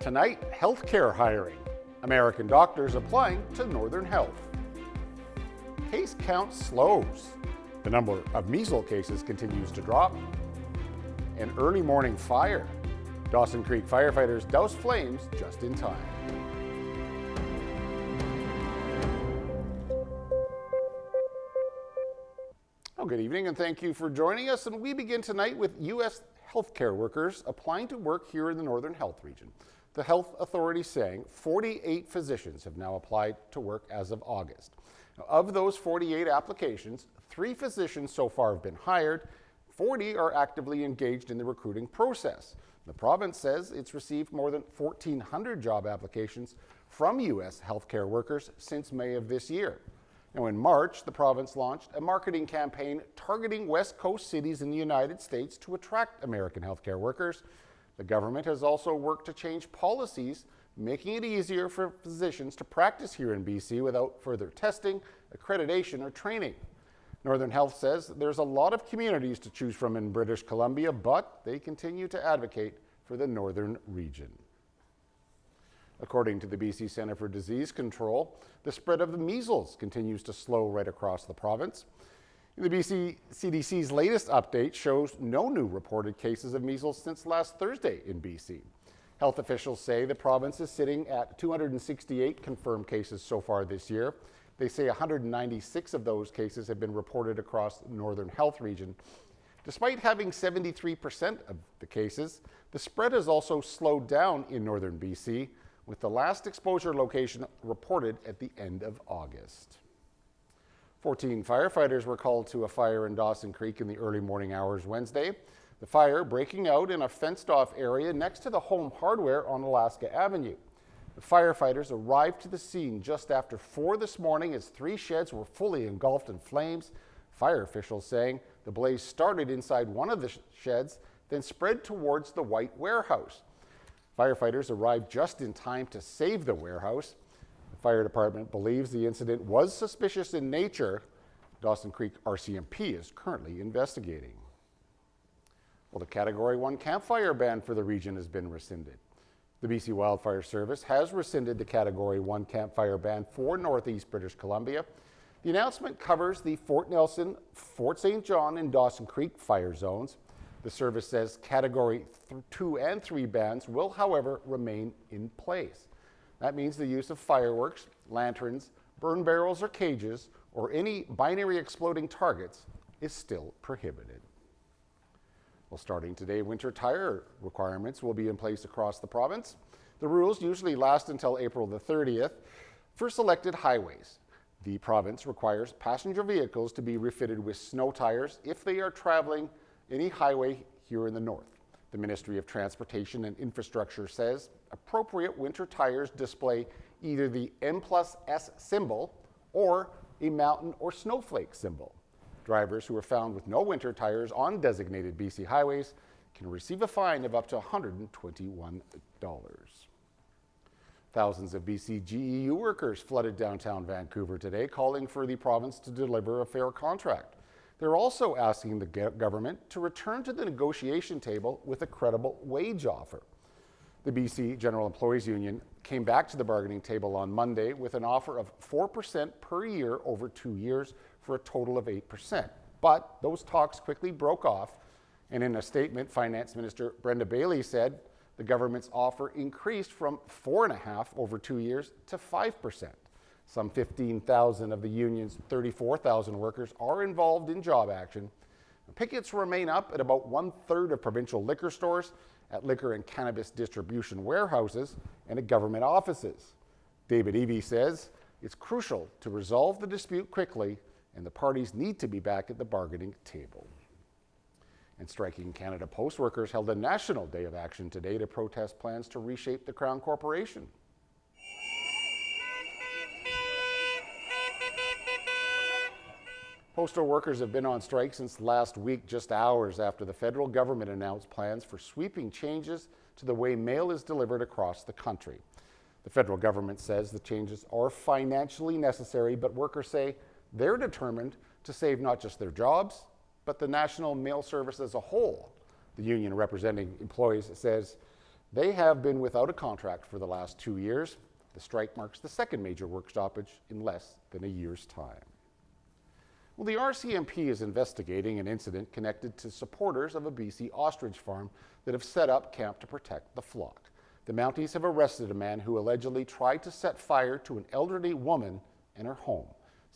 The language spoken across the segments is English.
Tonight, healthcare hiring. American doctors applying to Northern Health. Case count slows. The number of measles cases continues to drop. An early morning fire. Dawson Creek firefighters douse flames just in time. Well, good evening and thank you for joining us. And we begin tonight with U.S. healthcare workers applying to work here in the Northern Health region. The health authority saying 48 physicians have now applied to work as of August. Now, of those 48 applications, 3 physicians so far have been hired. 40 are actively engaged in the recruiting process. The province says it's received more than 1,400 job applications from U.S. healthcare workers since May of this year. Now, in March, the province launched a marketing campaign targeting West Coast cities in the United States to attract American healthcare workers. The government has also worked to change policies, making it easier for physicians to practice here in BC without further testing, accreditation, or training. Northern Health says there's a lot of communities to choose from in British Columbia, but they continue to advocate for the northern region. According to the BC Centre for Disease Control, the spread of the measles continues to slow right across the province. The BC CDC's latest update shows no new reported cases of measles since last Thursday in BC. Health officials say the province is sitting at 268 confirmed cases so far this year. They say 196 of those cases have been reported across the Northern Health region. Despite having 73% of the cases, the spread has also slowed down in northern BC, with the last exposure location reported at the end of August. 14 firefighters were called to a fire in Dawson Creek in the early morning hours Wednesday. The fire breaking out in a fenced-off area next to the Home Hardware on Alaska Avenue. The firefighters arrived to the scene just after 4 this morning as 3 sheds were fully engulfed in flames. Fire officials saying the blaze started inside one of the sheds, then spread towards the white warehouse. Firefighters arrived just in time to save the warehouse. The fire department believes the incident was suspicious in nature. Dawson Creek RCMP is currently investigating. Well, the Category 1 Campfire ban for the region has been rescinded. The BC Wildfire Service has rescinded the Category 1 Campfire ban for Northeast British Columbia. The announcement covers the Fort Nelson, Fort St. John, and Dawson Creek fire zones. The service says Category 2 and 3 bans will, however, remain in place. That means the use of fireworks, lanterns, burn barrels or cages, or any binary exploding targets is still prohibited. Well, starting today, winter tire requirements will be in place across the province. The rules usually last until April the 30th. For selected highways, the province requires passenger vehicles to be refitted with snow tires if they are traveling any highway here in the north. The Ministry of Transportation and Infrastructure says appropriate winter tires display either the N+S symbol or a mountain or snowflake symbol. Drivers who are found with no winter tires on designated BC highways can receive a fine of up to $121. Thousands of BC GEU workers flooded downtown Vancouver today, calling for the province to deliver a fair contract. They're also asking the government to return to the negotiation table with a credible wage offer. The BC General Employees Union came back to the bargaining table on Monday with an offer of 4% per year over 2 years for a total of 8%. But those talks quickly broke off, and in a statement, Finance Minister Brenda Bailey said the government's offer increased from 4.5% over 2 years to 5%. Some 15,000 of the union's 34,000 workers are involved in job action. Pickets remain up at about 1/3 of provincial liquor stores, at liquor and cannabis distribution warehouses, and at government offices. David Evie says it's crucial to resolve the dispute quickly, and the parties need to be back at the bargaining table. And Striking Canada Post workers held a national day of action today to protest plans to reshape the Crown Corporation. Postal workers have been on strike since last week, just hours after the federal government announced plans for sweeping changes to the way mail is delivered across the country. The federal government says the changes are financially necessary, but workers say they're determined to save not just their jobs, but the national mail service as a whole. The union representing employees says They have been without a contract for the last 2 years. The strike marks the second major work stoppage in less than a year's time. Well, the RCMP is investigating an incident connected to supporters of a BC ostrich farm that have set up camp to protect the flock. The Mounties have arrested a man who allegedly tried to set fire to an elderly woman in her home.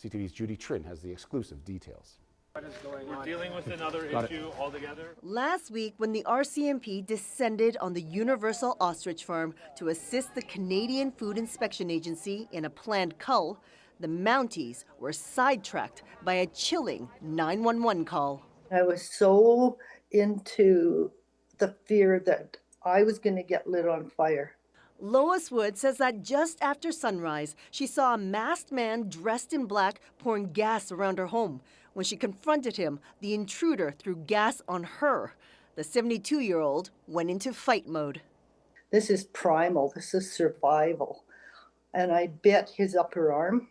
CTV's Judy Trin has the exclusive details. We're dealing with another issue altogether. Last week, when the RCMP descended on the Universal Ostrich Farm to assist the Canadian Food Inspection Agency in a planned cull, the Mounties were sidetracked by a chilling 911 call. I was so into the fear that I was going to get lit on fire. Lois Wood says that just after sunrise, she saw a masked man dressed in black pouring gas around her home. When she confronted him, the intruder threw gas on her. The 72-year-old went into fight mode. This is primal. This is survival. And I bit his upper arm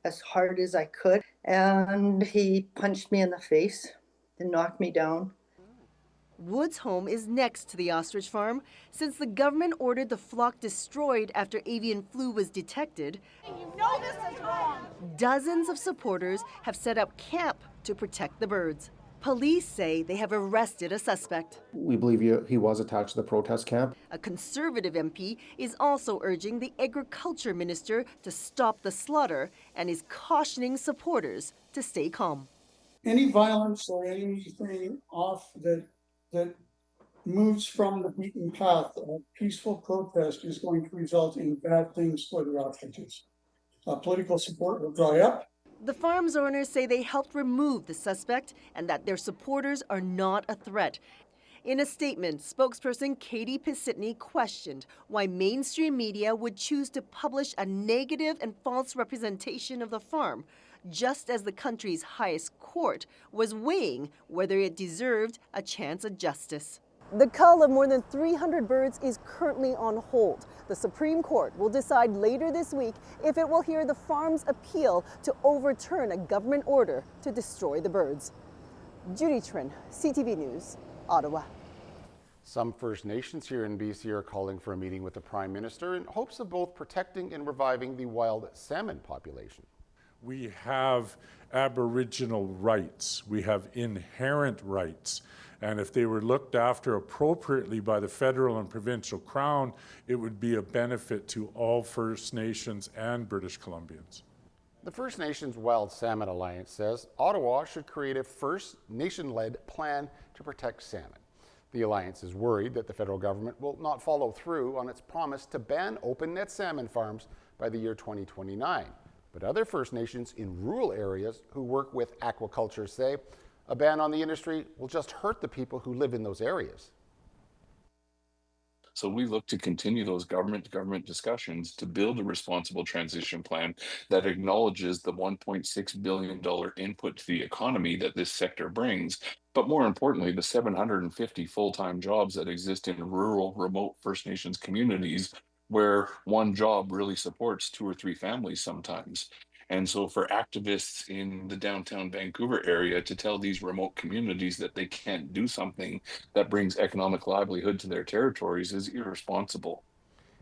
as hard as I could. And he punched me in the face and knocked me down. Wood's home is next to the ostrich farm. Since the government ordered the flock destroyed after avian flu was detected, you know this is wrong. Dozens of supporters have set up camp to protect the birds. Police say they have arrested a suspect. We believe he was attached to the protest camp. A Conservative MP is also urging the Agriculture Minister to stop the slaughter and is cautioning supporters to stay calm. Any violence or anything off that moves from the beaten path of peaceful protest is going to result in bad things for the ostriches. Political support will dry up. The farm's owners say they helped remove the suspect and that their supporters are not a threat. In a statement, spokesperson Katie Pisitny questioned why mainstream media would choose to publish a negative and false representation of the farm, just as the country's highest court was weighing whether it deserved a chance at justice. The cull of more than 300 birds is currently on hold. The Supreme Court will decide later this week if it will hear the farm's appeal to overturn a government order to destroy the birds. Judy Trin, CTV News, Ottawa. Some First Nations here in BC are calling for a meeting with the Prime Minister in hopes of both protecting and reviving the wild salmon population. We have Aboriginal rights. We have inherent rights. And if they were looked after appropriately by the federal and provincial crown, it would be a benefit to all First Nations and British Columbians. The First Nations Wild Salmon Alliance says Ottawa should create a First Nation-led plan to protect salmon. The alliance is worried that the federal government will not follow through on its promise to ban open-net salmon farms by the year 2029. But other First Nations in rural areas who work with aquaculture say a ban on the industry will just hurt the people who live in those areas. So we look to continue those government-to-government discussions to build a responsible transition plan that acknowledges the $1.6 billion input to the economy that this sector brings, but more importantly, the 750 full-time jobs that exist in rural, remote First Nations communities where one job really supports 2 or 3 families sometimes. And so for activists in the downtown Vancouver area to tell these remote communities that they can't do something that brings economic livelihood to their territories is irresponsible.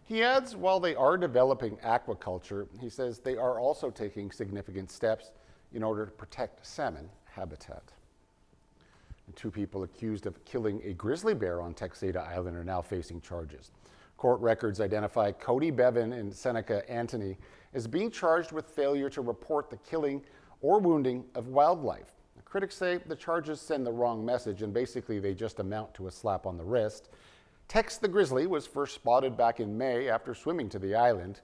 He adds, while they are developing aquaculture, he says they are also taking significant steps in order to protect salmon habitat. And 2 people accused of killing a grizzly bear on Texada Island are now facing charges. Court records identify Cody Bevan and Seneca Anthony as being charged with failure to report the killing or wounding of wildlife. Critics say the charges send the wrong message and basically they just amount to a slap on the wrist. Tex the grizzly was first spotted back in May after swimming to the island.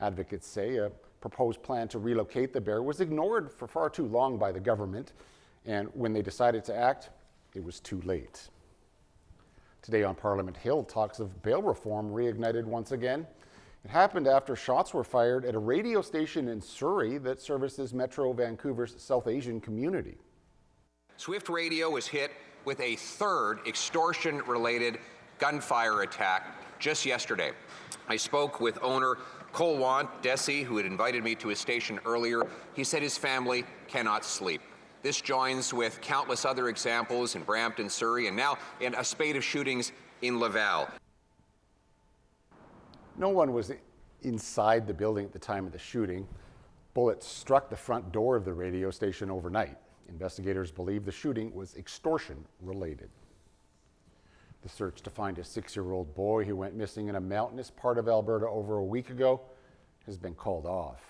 Advocates say a proposed plan to relocate the bear was ignored for far too long by the government, and when they decided to act, it was too late. Today on Parliament Hill, talks of bail reform reignited once again. It happened after shots were fired at a radio station in Surrey that services Metro Vancouver's South Asian community. Swift Radio was hit with a third extortion-related gunfire attack just yesterday. I spoke with owner Colwant Desi, who had invited me to his station earlier. He said his family cannot sleep. This joins with countless other examples in Brampton, Surrey, and now in a spate of shootings in Laval. No one was inside the building at the time of the shooting. Bullets struck the front door of the radio station overnight. Investigators believe the shooting was extortion related. The search to find a 6-year-old boy who went missing in a mountainous part of Alberta over a week ago has been called off.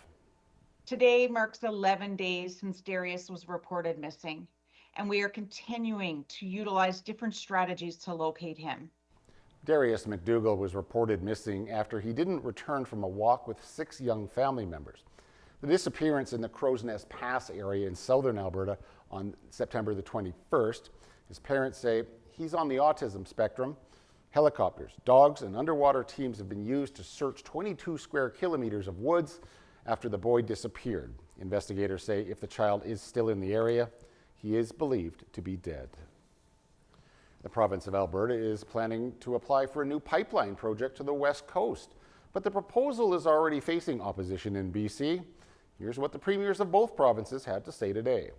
Today marks 11 days since Darius was reported missing, and we are continuing to utilize different strategies to locate him. Darius McDougall was reported missing after he didn't return from a walk with 6 young family members. The disappearance in the Crow's Nest Pass area in southern Alberta on September the 21st, his parents say he's on the autism spectrum. Helicopters, dogs, and underwater teams have been used to search 22 square kilometers of woods after the boy disappeared. Investigators say if the child is still in the area, he is believed to be dead. The province of Alberta is planning to apply for a new pipeline project to the west coast, but the proposal is already facing opposition in BC. Here's what the premiers of both provinces had to say today.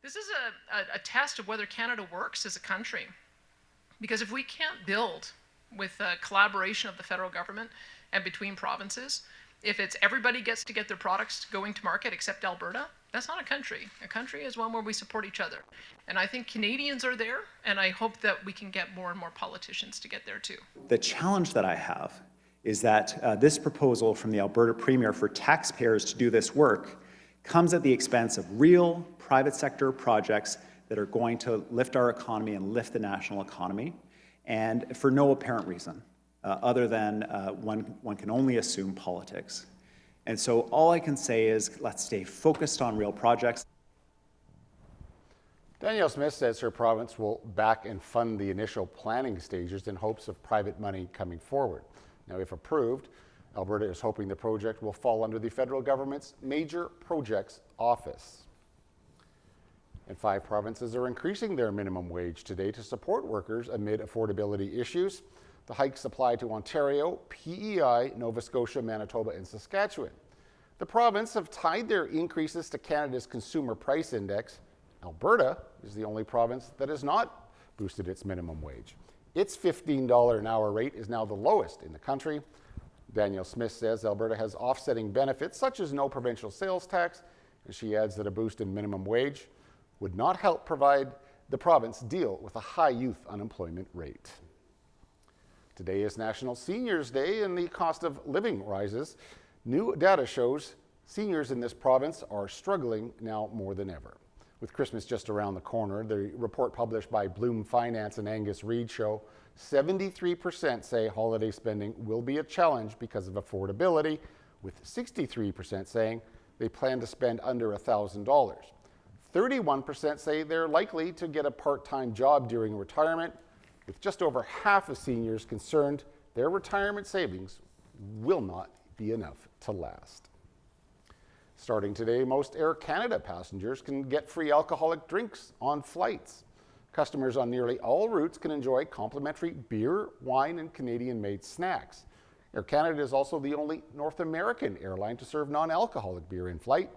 This is a test of whether Canada works as a country. Because if we can't build with collaboration of the federal government and between provinces, if it's everybody gets to get their products going to market except Alberta, that's not a country. A country is one where we support each other. And I think Canadians are there, and I hope that we can get more and more politicians to get there too. The challenge that I have is that this proposal from the Alberta Premier for taxpayers to do this work comes at the expense of real private sector projects that are going to lift our economy and lift the national economy, and for no apparent reason, other than one can only assume politics. And so all I can say is let's stay focused on real projects. Danielle Smith says her province will back and fund the initial planning stages in hopes of private money coming forward. Now, if approved, Alberta is hoping the project will fall under the federal government's Major Projects Office. And 5 provinces are increasing their minimum wage today to support workers amid affordability issues. The hikes apply to Ontario, PEI, Nova Scotia, Manitoba, and Saskatchewan. The provinces have tied their increases to Canada's Consumer Price Index. Alberta is the only province that has not boosted its minimum wage. Its $15 an hour rate is now the lowest in the country. Danielle Smith says Alberta has offsetting benefits such as no provincial sales tax, and she adds that a boost in minimum wage would not help provide the province deal with a high youth unemployment rate. Today is National Seniors Day and the cost of living rises. New data shows seniors in this province are struggling now more than ever. With Christmas just around the corner, the report published by Bloom Finance and Angus Reid show 73% say holiday spending will be a challenge because of affordability, with 63% saying they plan to spend under $1,000. 31% say they're likely to get a part-time job during retirement, with just over half of seniors concerned their retirement savings will not be enough to last. Starting today, most Air Canada passengers can get free alcoholic drinks on flights. Customers on nearly all routes can enjoy complimentary beer, wine, and Canadian-made snacks. Air Canada is also the only North American airline to serve non-alcoholic beer in flight.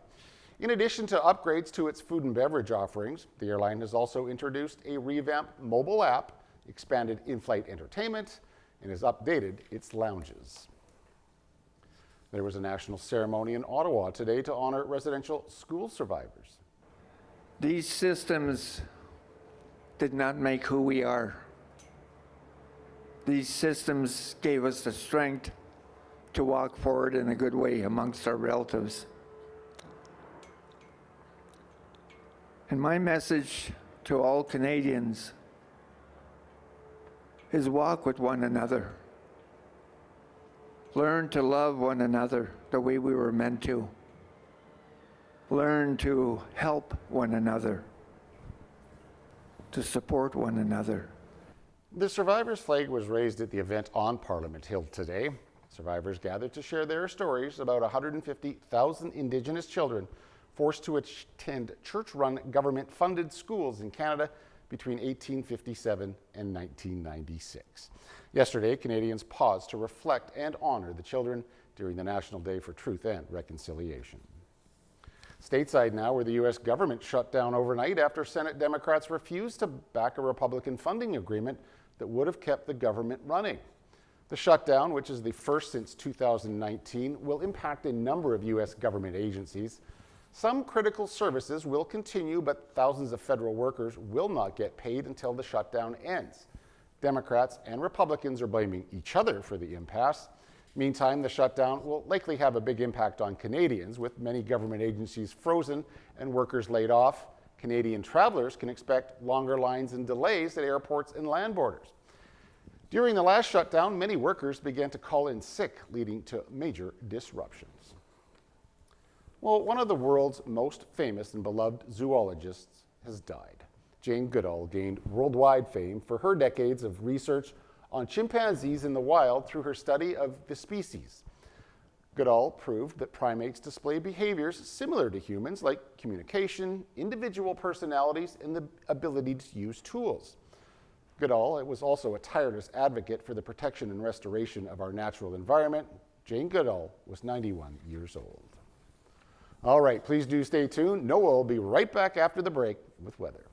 In addition to upgrades to its food and beverage offerings, the airline has also introduced a revamped mobile app, expanded in-flight entertainment, and has updated its lounges. There was a national ceremony in Ottawa today to honor residential school survivors. These systems did not make who we are. These systems gave us the strength to walk forward in a good way amongst our relatives. And my message to all Canadians is walk with one another. Learn to love one another the way we were meant to. Learn to help one another, to support one another. The survivors' flag was raised at the event on Parliament Hill today. Survivors gathered to share their stories about 150,000 Indigenous children forced to attend church-run government-funded schools in Canada between 1857 and 1996. Yesterday, Canadians paused to reflect and honor the children during the National Day for Truth and Reconciliation. Stateside now, where the U.S. government shut down overnight after Senate Democrats refused to back a Republican funding agreement that would have kept the government running. The shutdown, which is the first since 2019, will impact a number of U.S. government agencies. Some critical services will continue, but thousands of federal workers will not get paid until the shutdown ends. Democrats and Republicans are blaming each other for the impasse. Meantime, the shutdown will likely have a big impact on Canadians, with many government agencies frozen and workers laid off. Canadian travelers can expect longer lines and delays at airports and land borders. During the last shutdown, many workers began to call in sick, leading to major disruptions. Well, one of the world's most famous and beloved zoologists has died. Jane Goodall gained worldwide fame for her decades of research on chimpanzees in the wild through her study of the species. Goodall proved that primates display behaviors similar to humans, like communication, individual personalities, and the ability to use tools. Goodall was also a tireless advocate for the protection and restoration of our natural environment. Jane Goodall was 91 years old. All right, please do stay tuned. Noah will be right back after the break with weather.